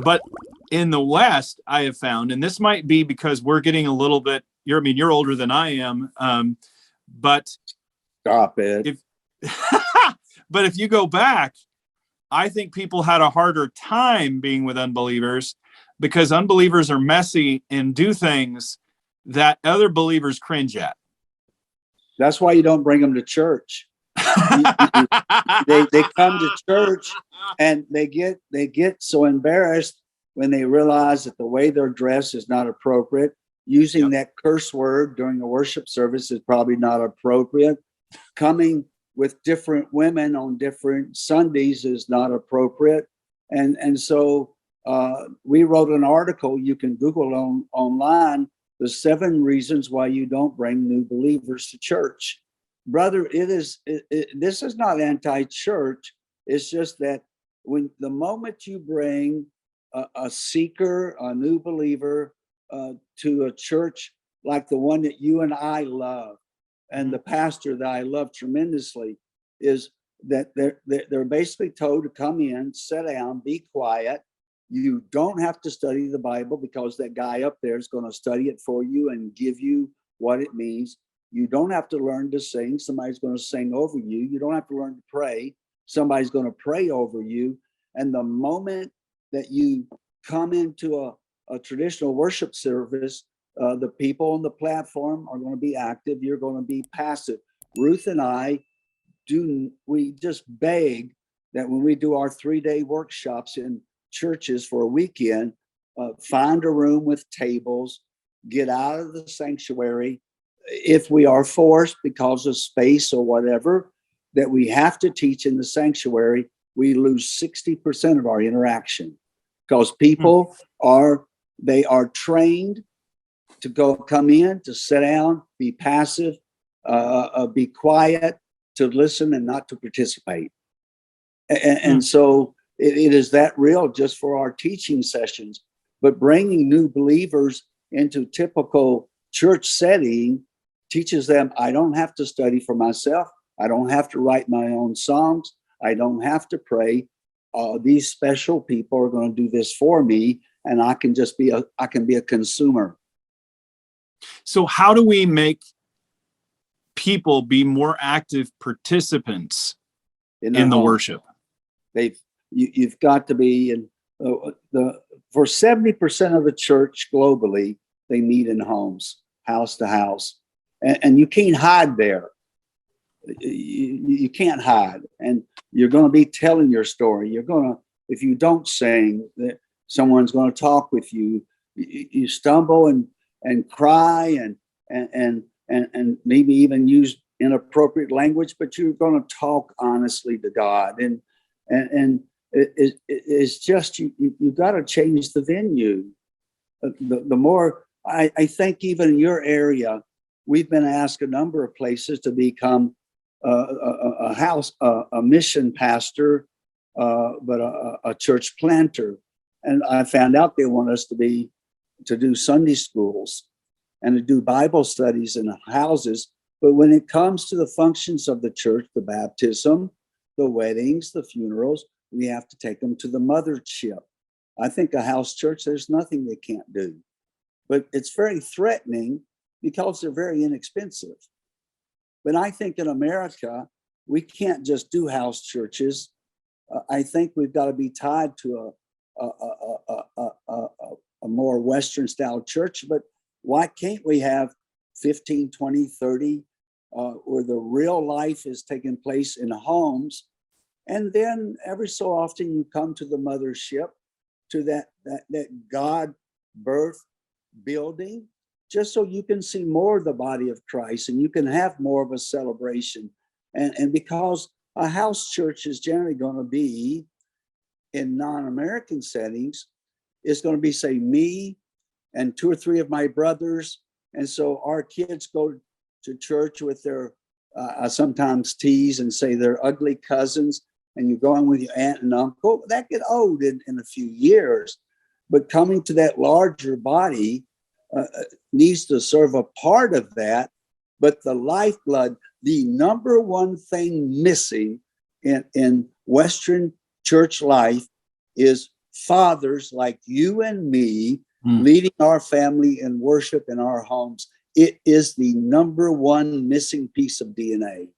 But in the West, I have found, and this might be because we're getting a little bit, you're older than I am. But stop it. But if you go back, I think people had a harder time being with unbelievers because unbelievers are messy and do things that other believers cringe at. That's why you don't bring them to church. They come to church and they get so embarrassed when they realize that the way they're dressed is not appropriate. Using that curse word during a worship service is probably not appropriate. Coming with different women on different Sundays is not appropriate. And so we wrote an article, you can Google online, the 7 reasons why you don't bring new believers to church. Brother, this is not anti-church. It's just that when the moment you bring a seeker, a new believer to a church like the one that you and I love, and the pastor that I love tremendously, is that they're basically told to come in, sit down, be quiet. You don't have to study the Bible because that guy up there is going to study it for you and give you what it means. You don't have to learn to sing. Somebody's going to sing over you. You don't have to learn to pray. Somebody's going to pray over you. And the moment that you come into a traditional worship service, the people on the platform are going to be active. You're going to be passive. Ruth and I we just beg that when we do our 3-day workshops in churches for a weekend, find a room with tables, get out of the sanctuary. If we are forced because of space or whatever, that we have to teach in the sanctuary, we lose 60% of our interaction because people are trained to come in, to sit down, be passive, be quiet, to listen and not to participate. And so it is that real just for our teaching sessions. But bringing new believers into typical church setting teaches them, I don't have to study for myself. I don't have to write my own songs. I don't have to pray. These special people are going to do this for me, and I can be a consumer. So how do we make people be more active participants in the worship? You've got to be for 70% of the church globally, they meet in homes, house to house, and you can't hide there. You can't hide, and you're going to be telling your story. If you don't sing, someone's going to talk with you. You stumble and cry and maybe even use inappropriate language, but you're going to talk honestly to God. And it's just you got to change the venue. The more I think, even in your area, we've been asked a number of places to become a mission pastor, but a church planter. And I found out they want us to do Sunday schools and to do Bible studies in houses. But when it comes to the functions of the church, the baptism, the weddings, the funerals, we have to take them to the mothership. I think a house church, there's nothing they can't do. But it's very threatening because they're very inexpensive. But I think in America, we can't just do house churches. I think we've got to be tied to a more Western style church. But why can't we have 15, 20, 30, where the real life is taking place in homes? And then every so often you come to the mothership, to that God birth building, just so you can see more of the body of Christ and you can have more of a celebration. And because a house church is generally going to be, in non-American settings, it's going to be, say, me and 2 or 3 of my brothers. And so our kids go to church with their, I sometimes tease and say they're ugly cousins, and you're going with your aunt and uncle. That get old in a few years. But coming to that larger body needs to serve a part of that. But the lifeblood, the number one thing missing in Western church life is fathers like you and me Mm. leading our family in worship in our homes. It is the number one missing piece of DNA.